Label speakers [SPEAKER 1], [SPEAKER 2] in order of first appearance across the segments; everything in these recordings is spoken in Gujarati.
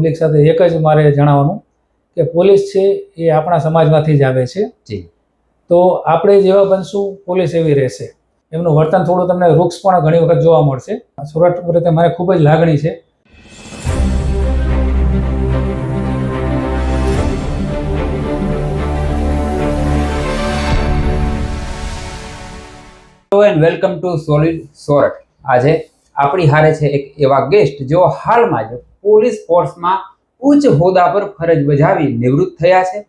[SPEAKER 1] પબ્લિક સાથે એક જ મારે જણાવવાનું કે પોલીસ છે એ આપણા સમાજમાંથી જ આવે છે
[SPEAKER 2] જી
[SPEAKER 1] તો આપણે જેવા બનશું પોલીસ એવી રહેશે. એમનું વર્તન થોડું તમને રૂક્ષ પણ ઘણી વખત જોવા મળશે. સુરત પ્રત્યે મારે ખૂબ જ લાગણી છે.
[SPEAKER 2] Hello and welcome to solid Sorath. આજે આપણી હારે છે એક એવા ગેસ્ટ જેઓ હાલમાં જ પોલીસ ફોર્સમાં ઉચ્ચ હોદ્દા પર ફરજ બજાવી નિવૃત્ત થયા છે.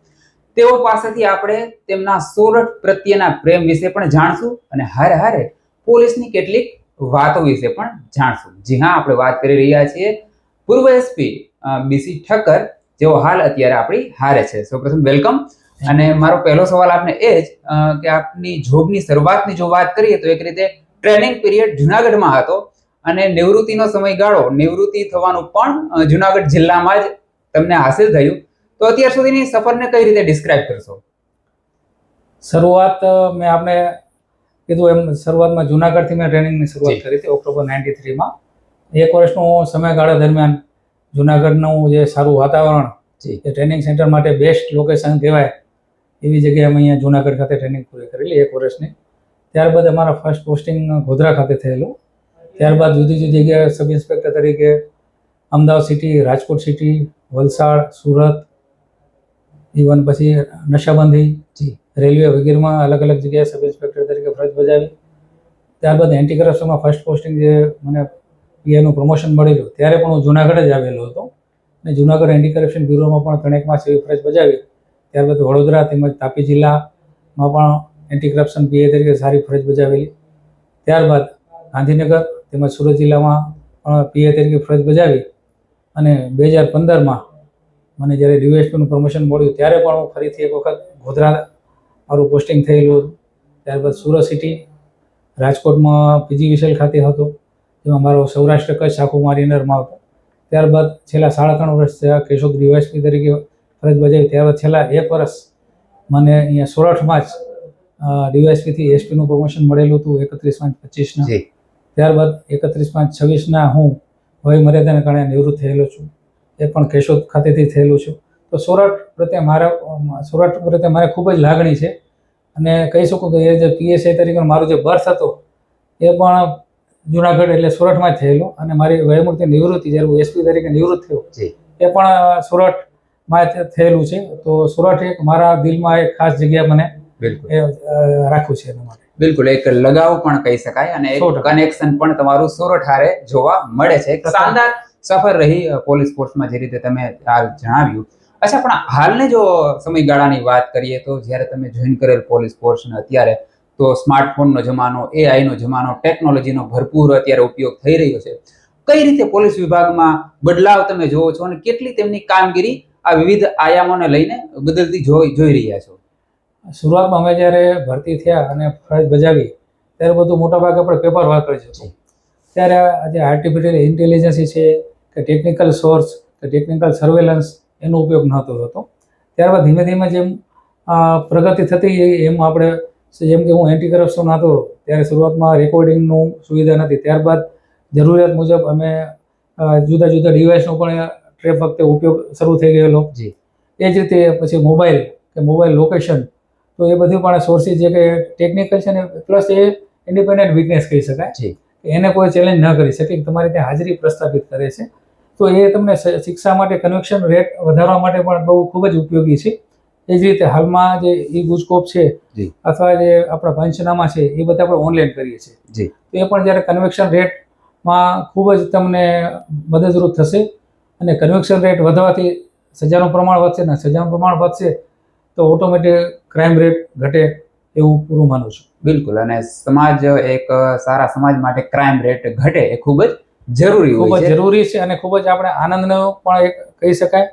[SPEAKER 2] તેઓ પાસેથી આપણે તેમના સોરઠ પ્રત્યેના પ્રેમ વિશે પણ જાણશું અને હારે હારે પોલીસની કેટલીક વાતો વિશે પણ જાણશું. જી હા, આપણે વાત કરી રહ્યા છીએ પૂર્વ એસપી બીસી ઠક્કર, જેઓ હાલ અત્યારે આપણી હારે છે. સૌપ્રથમ વેલકમ. અને મારો પહેલો સવાલ આપને એ જ કે આપની જોબની શરૂઆતની જો વાત કરીએ તો એક રીતે ટ્રેનિંગ પીરિયડ જુનાગઢમાં હતો અને નિવૃત્તિનો સમયગાળો નિવૃત્તિ થવાનું પણ જુનાગઢ જિલ્લામાં જ તમને હાસિલ થયું. તો અત્યાર સુધીની સફરને કઈ રીતે ડિસ્ક્રાઇબ કરશો?
[SPEAKER 1] શરૂઆત મેં આપણે કીધું એમ શરૂઆતમાં જુનાગઢથી મેં ટ્રેનિંગની શરૂઆત કરી હતી ઓક્ટોબર 93માં. એક વર્ષનો સમયગાળા દરમિયાન જુનાગઢનું જે સારું વાતાવરણ, એ ટ્રેનિંગ સેન્ટર માટે બેસ્ટ લોકેશન કહેવાય એવી જગ્યાએ અમે અહીંયા જુનાગઢ ખાતે ટ્રેનિંગ પૂરી કરેલી એક વર્ષની. ત્યારબાદ અમારા ફર્સ્ટ પોસ્ટિંગ ગોધરા ખાતે થયેલું. ત્યારબાદ જુદી જુદી જગ્યાએ સબ ઇન્સ્પેક્ટર તરીકે Ahmedabad city, Rajkot city, Valsad, Surat, even પછી નશાબંધી, રેલવે વગેરેમાં અલગ અલગ જગ્યાએ સબ ઇન્સ્પેક્ટર તરીકે ફરજ બજાવી. ત્યારબાદ એન્ટી કરપ્શનમાં ફર્સ્ટ પોસ્ટિંગ જે મને પીએનું પ્રમોશન મળેલું ત્યારે પણ હું જુનાગઢ જ આવેલો હતો અને જુનાગઢ એન્ટી કરપ્શન બ્યુરોમાં પણ 3 માસ એવી ફરજ બજાવી. ત્યારબાદ વડોદરા તેમજ તાપી જિલ્લામાં પણ એન્ટી કરપ્શન પીએ તરીકે સારી ફરજ બજાવેલી. ત્યારબાદ ગાંધીનગર તેમજ સુરત જિલ્લામાં પણ પીએ તરીકે ફરજ બજાવી અને 2015માં મને જ્યારે ડીવાયએસપીનું પ્રમોશન મળ્યું ત્યારે પણ હું ફરીથી એક વખત ગોધરા મારું પોસ્ટિંગ થયેલું હતું. ત્યારબાદ સુરત સિટી, રાજકોટમાં પીજીવીસીએલ ખાતે હતો, જેમાં મારો સૌરાષ્ટ્ર કચ્છ આખું મારી અંડરમાં હતો. ત્યારબાદ છેલ્લા 3.5 વર્ષ થયા કેશોદ ડીવાયએસપી તરીકે ફરજ બજાવી. ત્યારબાદ છેલ્લા 1 વર્ષ મને અહીંયા સોરઠમાં જ ડીવાયએસપીથી એસપીનું પ્રમોશન મળેલું હતું 31/5/25ના. ત્યારબાદ 31/5/26ના હું વય મર્યાદાને કારણે નિવૃત્ત થયેલો છું. એ પણ કેશોદ ખાતેથી થયેલું છું. તો સોરઠ પ્રત્યે મારે ખૂબ જ લાગણી છે અને કહી શકું કે એ જે પીએસઆઈ તરીકે મારો જે બર્થ હતો એ પણ જુનાગઢ એટલે સોરઠમાં જ થયેલો અને મારી વયમૂર્તિ નિવૃત્તિ જ્યારે હું એસપી તરીકે નિવૃત્ત થયો એ પણ સુરતમાં થયેલું છે. તો સુરત એક મારા દિલમાં એક ખાસ જગ્યા મને રાખવું છે એના માટે.
[SPEAKER 2] બિલકુલ, એક લગાવ પણ કહી શકાય અને એક કનેક્શન પણ તમારું સુરત હારે જોવા મળે છે. એક શાનદાર સફર રહી પોલીસ ફોર્સમાં, જે રીતે તમે હાલ જણાવ્યું. અચ્છા, પણ હાલની જો સમયગાળાની વાત કરીએ તો જ્યારે તમે જોઈન કરેલ પોલીસ ફોર્સને અત્યારે તો સ્માર્ટફોનનો જમાનો, એઆઈનો જમાનો, ટેકનોલોજીનો ભરપૂર અત્યારે ઉપયોગ થઈ રહ્યો છે. કઈ રીતે પોલીસ વિભાગમાં બદલાવ તમે જોવો છો અને કેટલી તેમની કામગીરી આ વિવિધ આયામોને લઈને બદલતી જોઈ રહ્યા છો?
[SPEAKER 1] શરૂઆતમાં અમે જ્યારે ભરતી થયા અને ફરજ બજાવી ત્યારે બધું મોટાભાગે આપણે પેપર વર્ક જ હતું. ત્યારે આજે આર્ટિફિશિયલ ઇન્ટેલિજન્સ છે કે ટેકનિકલ સોર્સ કે ટેકનિકલ સર્વેલન્સ એનો ઉપયોગ નહોતો થતો. ત્યારબાદ ધીમે ધીમે જેમ પ્રગતિ થતી એમ આપણે, જેમ કે હું એન્ટી કરપ્શન હતો ત્યારે શરૂઆતમાં રેકોર્ડિંગનું સુવિધા નથી. ત્યારબાદ જરૂરિયાત મુજબ અમે જુદા જુદા ડિવાઇસનો પણ ટ્રેપ વખતે ઉપયોગ શરૂ થઈ ગયેલો. એ જ રીતે પછી મોબાઈલ લોકેશન, તો એ બધું પણ સોર્સિસ જે કે ટેકનિકલ છે ને પ્લસ એ ઇન્ડિપેન્ડન્ટ વિટનેસ કહી શકાય. એને કોઈ ચેલેન્જ ન કરી શકે, તમારી ત્યાં હાજરી પ્રસ્થાપિત કરે છે. તો એ તમને શિક્ષા માટે કન્વિક્શન રેટ વધારવા માટે પણ બહુ ખૂબ જ ઉપયોગી છે. એ જ રીતે હાલમાં જે ઈ ગુજકોપ છે અથવા જે આપણા પંચનામા છે એ બધા આપણે ઓનલાઈન કરીએ છીએ. તો એ પણ જ્યારે કન્વિક્શન રેટમાં ખૂબ જ તમને મદદરૂપ થશે અને કન્વિક્શન રેટ વધવાથી સજાનું પ્રમાણ વધશે ને સજાનું પ્રમાણ વધશે તો ઓટોમેટિક ક્રાઇમ રેટ ઘટે એવું પૂરું માનું છું.
[SPEAKER 2] બિલકુલ, અને સમાજ એક સારા સમાજ માટે ક્રાઇમ રેટ ઘટે એ ખૂબ જ જરૂરી
[SPEAKER 1] છે અને ખૂબ જ આપણે આનંદનો પણ એક કહી શકાય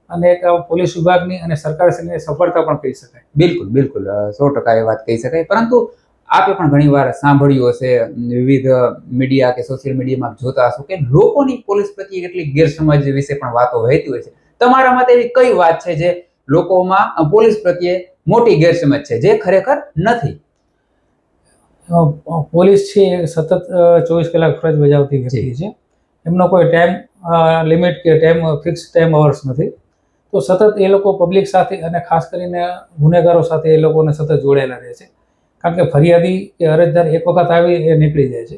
[SPEAKER 1] અને એક પોલીસ વિભાગની અને સરકારશ્રીની સફળતા પણ કહી શકાય.
[SPEAKER 2] બિલકુલ, 100% એ વાત કહી શકાય. પરંતુ આપે પણ ઘણીવાર સાંભળ્યું હશે, વિવિધ મીડિયા કે સોશિયલ મીડિયામાં જોતા હશો કે લોકોની પોલીસ પ્રત્યે કેટલી ગેરસમજ વિશે પણ વાતો વહેતી હોય છે. તમારા મતે એવી કઈ વાત છે જે લોકોમાં પોલીસ પ્રત્યે મોટી ગેરસમજ છે જે ખરેખર નથી?
[SPEAKER 1] પોલીસ છે એ સતત 24 કલાક ફરજ બજાવતી વ્યક્તિ છે. એમનો કોઈ ટાઈમ લિમિટ કે ફિક્સ ટાઈમ અવર્સ નથી. તો સતત એ લોકો પબ્લિક સાથે અને ખાસ કરીને ગુનેગારો સાથે એ લોકોને સતત જોડાયેલા રહે છે. કારણ કે ફરિયાદી કે અરજદાર એક વખત આવી એ નીકળી જાય છે,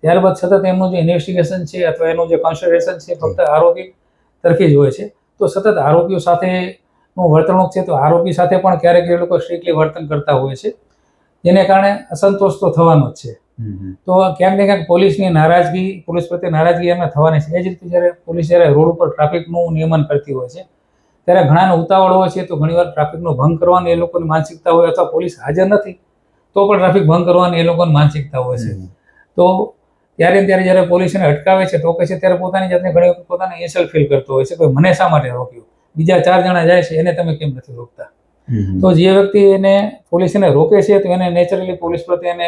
[SPEAKER 1] ત્યારબાદ સતત એમનું જે ઇન્વેસ્ટિગેશન છે અથવા એનું જે કોન્સન્ટ્રેશન છે ફક્ત આરોપી તરફી જ હોય છે. તો સતત આરોપીઓ સાથેનું વર્તણૂક છે, તો આરોપી સાથે પણ ક્યારેક એ લોકો સ્ટ્રિક્ટલી વર્તન કરતા હોય છે, જેને કારણે અસંતોષ તો થવાનો જ છે. તો ક્યાંક ને ક્યાંક પોલીસની નારાજગી, પોલીસ પ્રત્યે નારાજગી એમને થવાની છે. એ જ રીતે જ્યારે રોડ ઉપર ટ્રાફિકનું નિયમન કરતી હોય છે ત્યારે ઘણાને ઉતાવળ હોય છે, તો ઘણીવાર ટ્રાફિકનો ભંગ કરવાની એ લોકોની માનસિકતા હોય, અથવા પોલીસ હાજર નથી તો પણ ટ્રાફિક ભંગ કરવાની એ લોકોની માનસિકતા હોય છે. તો ત્યારે જ્યારે પોલીસ એને અટકાવે છે, ટોકે છે, ત્યારે પોતાની જાતને ઘણી વખત પોતાને ઇન્સલ્ટ ફીલ કરતો હોય છે કે મને શા માટે રોક્યો, બીજા 4 જણા જાય છે એને તમે કેમ નથી રોકતા. તો જે વ્યક્તિ એને પોલીસ એને રોકે છે તો એને નેચરલી પોલીસ પ્રત્યે એને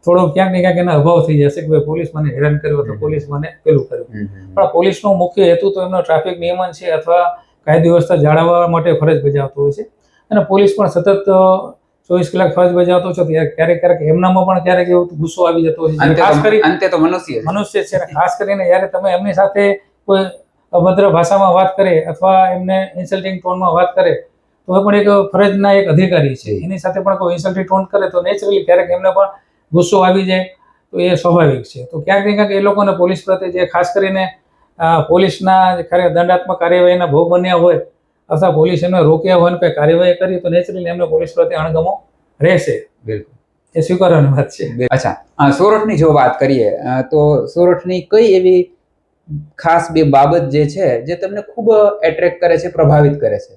[SPEAKER 1] થોડો ક્યાંક ને ક્યાંક એના અભાવ થઈ જશે કે ભાઈ પોલીસ મને હેરાન કર્યો તો પોલીસ મને પેલું કર્યું. પણ પોલીસનો મુખ્ય હેતુ તો એમનો ટ્રાફિક નિયમન છે અથવા કાયદો વ્યવસ્થા જાળવવા માટે ફરજ બજાવતો હોય છે. અને પોલીસ પણ સતત 24 કલાક ફરજ બજાવતો છે, ક્યારેક એમનામાં પણ ક્યારેક એવો ગુસ્સો આવી જતો હોય છે. ખાસ કરી
[SPEAKER 2] અંતે તો મનુષ્ય
[SPEAKER 1] છે, ખાસ કરીને જ્યારે તમે એમની સાથે કોઈ અભદ્ર ભાષામાં વાત કરે અથવા એમને ઇન્સલ્ટિંગ ટોનમાં વાત કરે તો એ પણ એક ફરજના એક અધિકારી છે, એની સાથે પણ કોઈ ઇન્સલ્ટિંગ ટોન કરે તો નેચરલી ક્યારેક એમને પણ ગુસ્સો આવી જાય, તો એ સ્વાભાવિક છે. તો ક્યાંક ને ક્યાંક એ લોકોને પોલીસ પ્રત્યે જે ખાસ કરીને પોલીસના દંડાત્મક કાર્યવાહીના ભોગ બન્યા હોય અથવા પોલીસ એમને રોક્યા હોય અને કંઈ કાર્યવાહી કરી તો નેચરલી એમને પોલીસ પ્રત્યે અણગમો રહેશે.
[SPEAKER 2] બિલકુલ,
[SPEAKER 1] એ સ્વીકારવાની વાત છે.
[SPEAKER 2] અચ્છા, સોરઠની જો વાત કરીએ તો સોરઠની કઈ એવી ખાસ બે બાબત જે છે જે તમને ખૂબ એટ્રેક્ટ કરે છે, પ્રભાવિત કરે છે?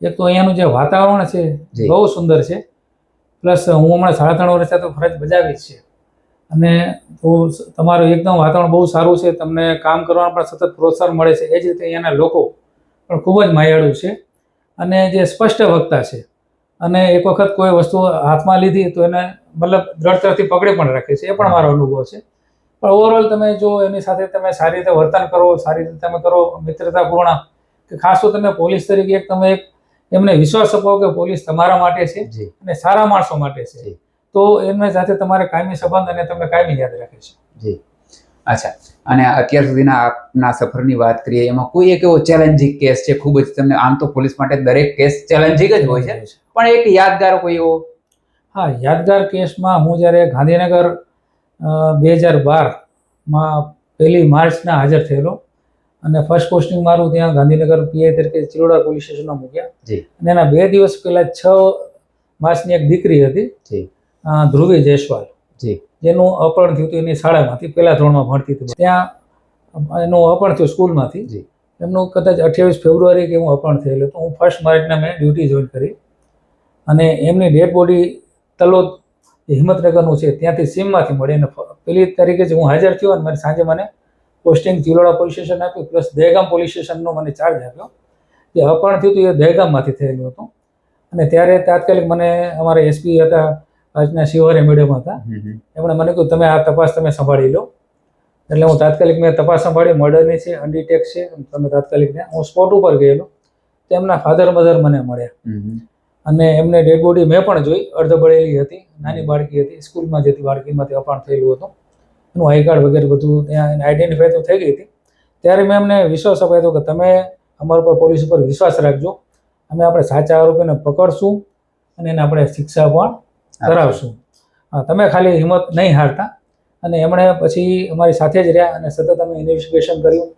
[SPEAKER 1] એક તો અહીંયાનું જે વાતાવરણ છે બહુ સુંદર છે. પ્લસ હું હમણાં 3.5 વર્ષથી તો ફરજ બજાવી જ છે, અને તો તમારું એકદમ વાતાવરણ બહુ સારું છે, તમને કામ કરવાનું પણ સતત પ્રોત્સાહન મળે છે. એ જ રીતે અહીંયાના લોકો પણ ખૂબ જ માયાળુ છે અને જે સ્પષ્ટ વક્તા છે, અને એક વખત કોઈ વસ્તુ હાથમાં લીધી તો એને મતલબ દ્રઢતાથી પકડી પણ રાખે છે. એ પણ મારો અનુભવ છે. પણ ઓવરઓલ તમે જો એની સાથે તમે સારી રીતે વર્તન કરો, સારી રીતે તમે કરો, મિત્રતાપૂર્ણ, કે ખાસ તો તમે પોલીસ તરીકે તમે એમને વિશ્વાસ અપાવો કે પોલીસ તમારા માટે છે અને સારા માણસો માટે છે, તો એમની સાથે તમારે કાયમી સંબંધ અને તમને કાયમી યાદ રાખે છે.
[SPEAKER 2] જી, અચ્છા. અને અત્યાર સુધીના આપના સફરની વાત કરીએ, એમાં કોઈ એક એવો ચેલેન્જિંગ કેસ છે? ખૂબ જ તમને આમ તો પોલીસ માટે દરેક કેસ ચેલેન્જિંગ જ હોય છે, પણ એક યાદગાર કોઈ એવો?
[SPEAKER 1] હા, યાદગાર કેસમાં હું જ્યારે ગાંધીનગર 2012માં 1 માર્ચના હાજર થયેલો, અને ફર્સ્ટ પોસ્ટિંગ મારું ત્યાં ગાંધીનગર પીઆઈ તરીકે ચિલોડા પોલીસ સ્ટેશનમાં મૂક્યા. અને એના 2 દિવસ પહેલા 6 માસની એક દીકરી હતી, ધ્રુવી જયસ્વાલ, જેનું અપહરણ થયું હતું એની શાળામાંથી, પહેલા ધોરણમાં ભણતી હતી ત્યાં, એનું અપહરણ થયું સ્કૂલમાંથી. એમનું કદાચ 28 ફેબ્રુઆરી કે હું અપહરણ થયેલું હતું. હું 1 માર્ચના મેં ડ્યુટી જોઈન કરી, અને એમની ડેડ બોડી તલોદ હિંમતનગરનું છે ત્યાંથી સીમમાંથી મળી, અને 1 તારીખે જ હું હાજર થયો અને મારી સાંજે મને પોસ્ટિંગ ચિલોડા પોલીસ સ્ટેશન આપ્યું, પ્લસ દહેગામ પોલીસ સ્ટેશનનો મને ચાર્જ આપ્યો. જે અપહરણ થયું હતું એ દહેગામમાંથી થયેલું હતું, અને ત્યારે તાત્કાલિક મને અમારા એસપી હતા આજના શિવારે મેડમ હતા, એમણે મને કહ્યું તમે આ તપાસ તમે સંભાળી લો. એટલે હું તાત્કાલિક મેં તપાસ સંભાળી, મર્ડરની છે, અનડિટેક છે, તમે તાત્કાલિક હું સ્પોટ ઉપર ગયેલો. તેમના ફાધર મધર મને મળ્યા, અને એમને ડેડ બોડી મેં પણ જોઈ, અર્ધબળેલી હતી, નાની બાળકી હતી, સ્કૂલમાં જતી બાળકીમાંથી અપહરણ થયેલું હતું. એનું આઈ કાર્ડ વગેરે બધું ત્યાં આઈડેન્ટિફાઈ તો થઈ ગઈ હતી. ત્યારે મેં એમને વિશ્વાસ અપાયો કે તમે અમારા પર પોલીસ ઉપર વિશ્વાસ રાખજો, અમે આપણે સાચા આરોપીને પકડશું અને એને આપણે શિક્ષા પણ કરાવશું. હા, તમે ખાલી હિંમત નહીં હારતા. અને એમણે પછી અમારી સાથે જ રહ્યા અને સતત અમે ઇન્વેસ્ટિગેશન કર્યું,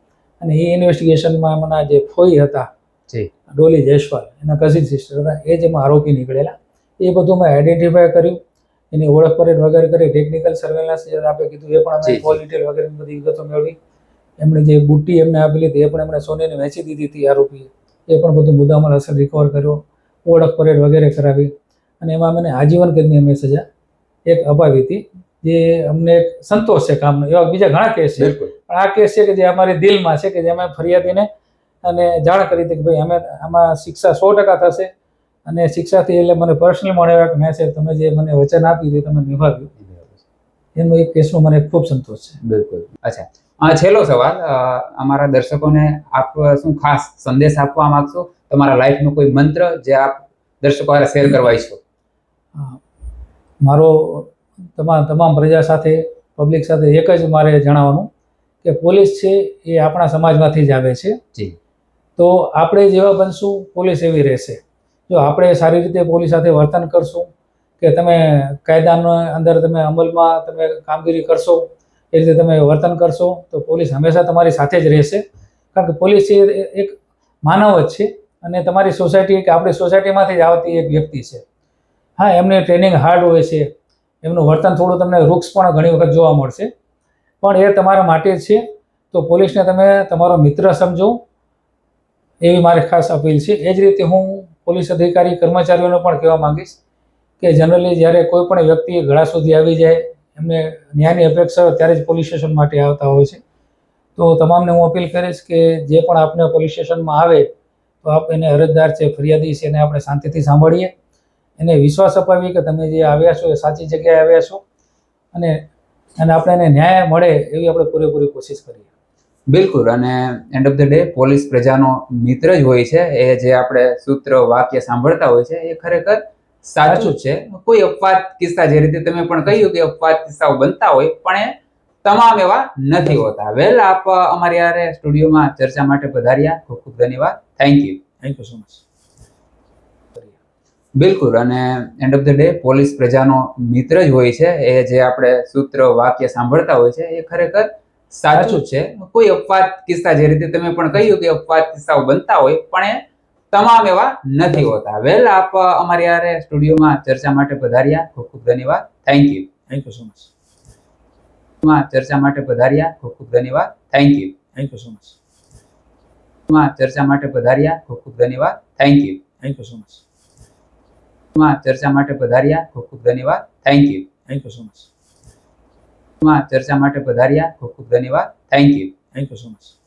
[SPEAKER 1] અને એ ઇન્વેસ્ટિગેશનમાં એમના જે ફોઈ હતા ડોલી જયસ્વાલ, એના કઝિન સિસ્ટર હતા, એ જ એમાં આરોપી નીકળેલા. એ બધું મેં આઈડેન્ટિફાય કર્યું, એની ઓળખ પરેડ વગેરે કરી, ટેકનિકલ સર્વેલન્સ જે આપે કીધું એ પણ અમે ફોલ ડિટેલ વગેરે બધી વિગતો મેળવી. એમણે જે બુટ્ટી એમને આપેલી હતી એ પણ એમણે સોનેની વેચી દીધી હતી આરોપીએ, એ પણ બધું મુદ્દામાલ અસર રિકવર કર્યો, ઓળખ પરેડ વગેરે કરાવી, અને એમાં મને આજીવન કેદની અમે સજા એક અપાવી હતી, જે અમને એક સંતોષ છે કામનો. એવા બીજા ઘણા કેસ છે, પણ આ કેસ છે કે જે અમારી દિલમાં છે, કે જે અમે ફરિયાદીને અને જાણ કરી હતી કે ભાઈ અમે આમાં શિક્ષા 100% થશે, અને શિક્ષાથી એટલે મને પર્સનલ મળ્યો કે મેં સાહેબ તમે જે મને વચન આપ્યું તે તમે નિભાવ્યું, એનો એક કેસનો મને ખૂબ સંતોષ છે.
[SPEAKER 2] બિલકુલ. અચ્છા, છેલ્લો સવાલ, અમારા દર્શકોને આપ શું ખાસ સંદેશ આપવા માંગશો? તમારા લાઈફનો કોઈ મંત્ર જે આપ દર્શકો સાથે શેર કરવા ઈચ્છો?
[SPEAKER 1] મારો તમામ પ્રજા સાથે, પબ્લિક સાથે એક જ મારે જણાવવાનું કે પોલીસ છે એ આપણા સમાજમાંથી જ આવે છે.
[SPEAKER 2] જી
[SPEAKER 1] તો આપણે જેવા બનશું પોલીસ એવી રહેશે. જો આપણે સારી રીતે પોલીસ સાથે વર્તન કરશું કે તમે કાયદાના અંદર તમે અમલમાં તમે કામગીરી કરશો, એ રીતે તમે વર્તન કરશો તો પોલીસ હંમેશા તમારી સાથે જ રહેશે. કારણ કે પોલીસ એ એક માનવ જ છે અને તમારી સોસાયટી કે આપણી સોસાયટીમાંથી જ આવતી એક વ્યક્તિ છે. હા, એમની ટ્રેનિંગ હાર્ડ હોય છે, એમનું વર્તન થોડું તમને રૂક્ષ પણ ઘણી વખત જોવા મળશે, પણ એ તમારા માટે જ છે. તો પોલીસને તમે તમારો મિત્ર સમજો, એવી મારી ખાસ અપીલ છે. એ જ રીતે હું પોલીસ અધિકારી કર્મચારીઓને પણ કહેવા માંગીશ કે જનરલી જ્યારે કોઈ પણ વ્યક્તિ ગળા સુધી આવી જાય, એમને ન્યાયની અપેક્ષા હોય ત્યારે જ પોલીસ સ્ટેશન માટે આવતા હોય છે. તો તમામને હું અપીલ કરીશ કે જે પણ આપને પોલીસ સ્ટેશનમાં આવે તો આપ એને અરજદાર છે, ફરિયાદી છે, એને આપણે શાંતિથી સાંભળીએ, એને વિશ્વાસ અપાવીએ કે તમે જે આવ્યા છો એ સાચી જગ્યાએ આવ્યા છો અને આપણે એને ન્યાય મળે એવી આપણે પૂરેપૂરી કોશિશ કરીએ.
[SPEAKER 2] બિલકુલ. અને end of the day police પ્રજાનો મિત્ર જ હોય છે. એ જે આપણે સૂત્ર વાક્ય સાંભળતા હોય છે એ ખરેખર સાચું જ છે. કોઈ અપવાદ કિસ્સા, જે રીતે તમે પણ કહ્યું કે અપવાદ કિસ્સાઓ બનતા હોય, પણ એ તમામ એવા નથી હોતા. વેલ, આપ અમારી યારે સ્ટુડિયોમાં ચર્ચા માટે પધાર્યા, ખૂબ ખૂબ ધન્યવાદ. Thank you.
[SPEAKER 1] Thank you so much.
[SPEAKER 2] બિલકુલ. અને end of the day police પ્રજાનો મિત્ર જ હોય છે. એ જે આપણે સૂત્ર વાક્ય સાંભળતા હોય છે એ ખરેખર સાચું જ છે. કોઈ અપવાદ કિસ્સા, જે રીતે તમે પણ કહ્યું કે અપવાદ કિસ્સાઓ બનતા હોય, પણ એ તમામ એવા નથી હોતા. વેલ, આપ અમારી યારે સ્ટુડિયોમાં ચર્ચા માટે પધાર્યા, ખૂબ ખૂબ ધન્યવાદ. Thank you.
[SPEAKER 1] Thank you so much.
[SPEAKER 2] ચર્ચા માટે પધાર્યા, ખૂબ ખૂબ ધન્યવાદ. Thank you.
[SPEAKER 1] Thank you so much.
[SPEAKER 2] ચર્ચા માટે પધાર્યા, ખૂબ ખૂબ ધન્યવાદ. Thank you.
[SPEAKER 1] Thank you so much.
[SPEAKER 2] ચર્ચા માટે પધાર્યા, ખૂબ ખૂબ ધન્યવાદ. Thank you.
[SPEAKER 1] Thank you so much.
[SPEAKER 2] ચર્ચા માટે પધાર્યા, ખૂબ ખૂબ ધન્યવાદ. Thank you.
[SPEAKER 1] Thank you so much.